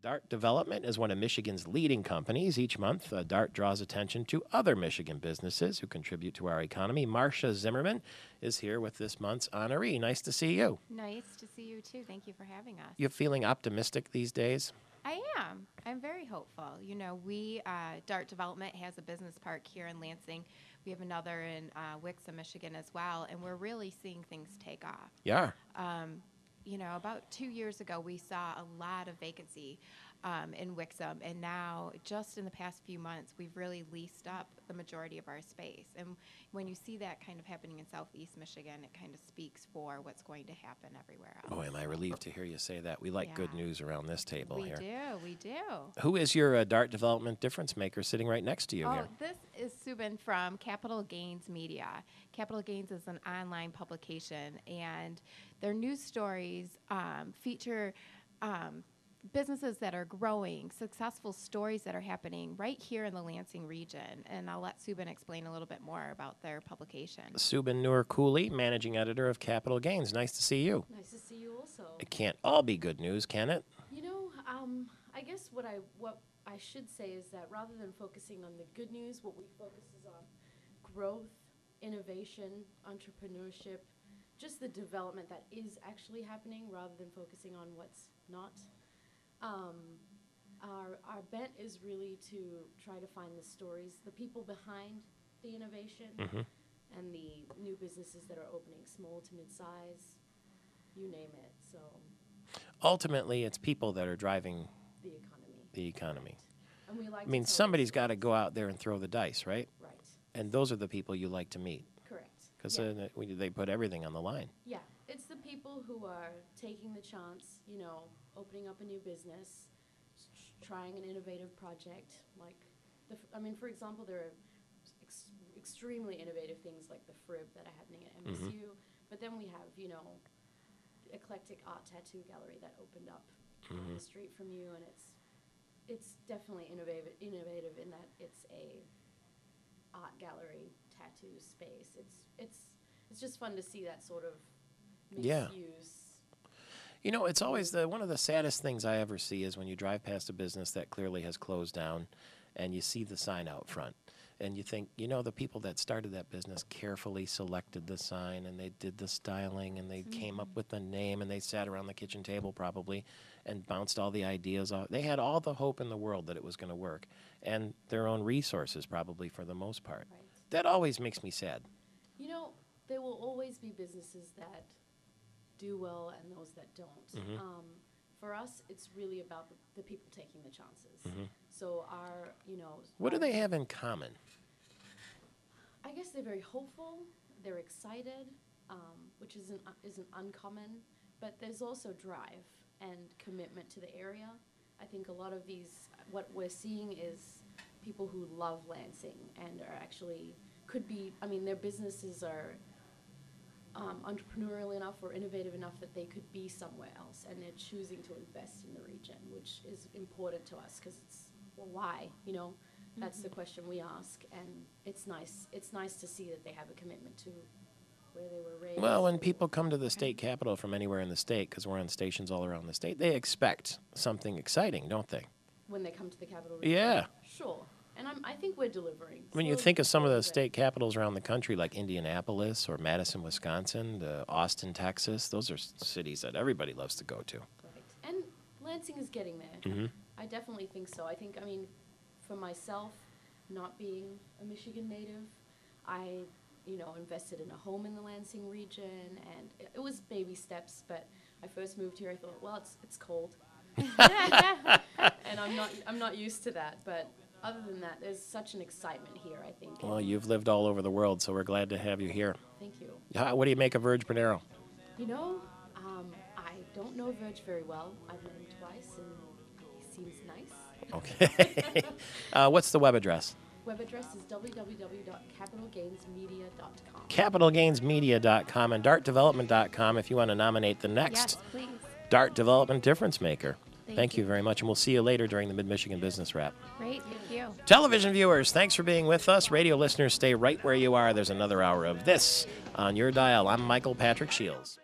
Dart Development is one of Michigan's leading companies. Each month, Dart draws attention to other Michigan businesses who contribute to our economy. Marsha Zimmerman is here with this month's honoree. Nice to see you. Nice to see you, too. Thank you for having us. You feeling optimistic these days? I am. I'm very hopeful. You know, Dart Development has a business park here in Lansing. We have another in Wixom, Michigan as well, and we're really seeing things take off. Yeah. You know, about 2 years ago, we saw a lot of vacancy in Wixom, and now, just in the past few months, we've really leased up the majority of our space. And when you see that kind of happening in Southeast Michigan, it kind of speaks for what's going to happen everywhere else. Boy, am I relieved to hear you say that. We like good news around this table here. We do. Who is your Dart Development difference maker sitting right next to you here? This is Suban from Capital Gains Media. Capital Gains is an online publication, and their news stories feature businesses that are growing, successful stories that are happening right here in the Lansing region. And I'll let Suban explain a little bit more about their publication. Suban Cooley, managing editor of Capital Gains. Nice to see you. Nice to see you also. It can't all be good news, can it? You know, I guess what I should say is that rather than focusing on the good news, what we focus is on growth, innovation, entrepreneurship, just the development that is actually happening rather than focusing on what's not. Our bent is really to try to find the stories, the people behind the innovation, and the new businesses that are opening, small to mid-size, you name it. So ultimately, it's people that are driving the economy. Right. And we like. I mean, somebody's got to go out there and throw the dice, right? Right. And those are the people you like to meet. Correct. Because they put everything on the line. Yeah, it's the people who are taking the chance, you know, opening up a new business, trying an innovative project. Like, for example, there are extremely innovative things like the Frib that are happening at MSU. But then we have, you know, eclectic art tattoo gallery that opened up on the street from you, and it's definitely innovative in that it's a art gallery tattoo space. It's just fun to see that sort of misuse. You know, it's always one of the saddest things I ever see is when you drive past a business that clearly has closed down and you see the sign out front. And you think, you know, the people that started that business carefully selected the sign, and they did the styling, and they came up with the name, and they sat around the kitchen table probably and bounced all the ideas off. They had all the hope in the world that it was going to work, and their own resources probably for the most part. Right. That always makes me sad. You know, there will always be businesses that do well and those that don't. For us, it's really about the people taking the chances. So what do they have in common? I guess they're very hopeful, they're excited, which isn't uncommon, but there's also drive and commitment to the area. I think a lot of these, what we're seeing is people who love Lansing and are actually, their businesses are entrepreneurial enough or innovative enough that they could be somewhere else, and they're choosing to invest in the region, which is important to us because why? You know, that's the question we ask, and it's nice. It's nice to see that they have a commitment to where they were raised. Well, when people come to the state capitol from anywhere in the state, because we're on stations all around the state, they expect something exciting, don't they? When they come to the capital region? Yeah. Sure. And I think we're delivering. When you think of some of the state capitals around the country, like Indianapolis or Madison, Wisconsin, Austin, Texas, those are cities that everybody loves to go to. Right. And Lansing is getting there. I definitely think so. For myself, not being a Michigan native, I, invested in a home in the Lansing region, and it was baby steps, but I first moved here, I thought, well, it's cold. And I'm not used to that, but other than that, there's such an excitement here, I think. Well, you've lived all over the world, so we're glad to have you here. Thank you. What do you make of Verge Panero? You know, I don't know Verge very well. I've met him twice, and he seems nice. Okay. What's the web address? Web address is www.capitalgainsmedia.com. Capitalgainsmedia.com and dartdevelopment.com if you want to nominate the next Dart Development Difference Maker. Thank you very much, and we'll see you later during the Mid-Michigan Business Wrap. Great, thank you. Television viewers, thanks for being with us. Radio listeners, stay right where you are. There's another hour of this on your dial. I'm Michael Patrick Shields.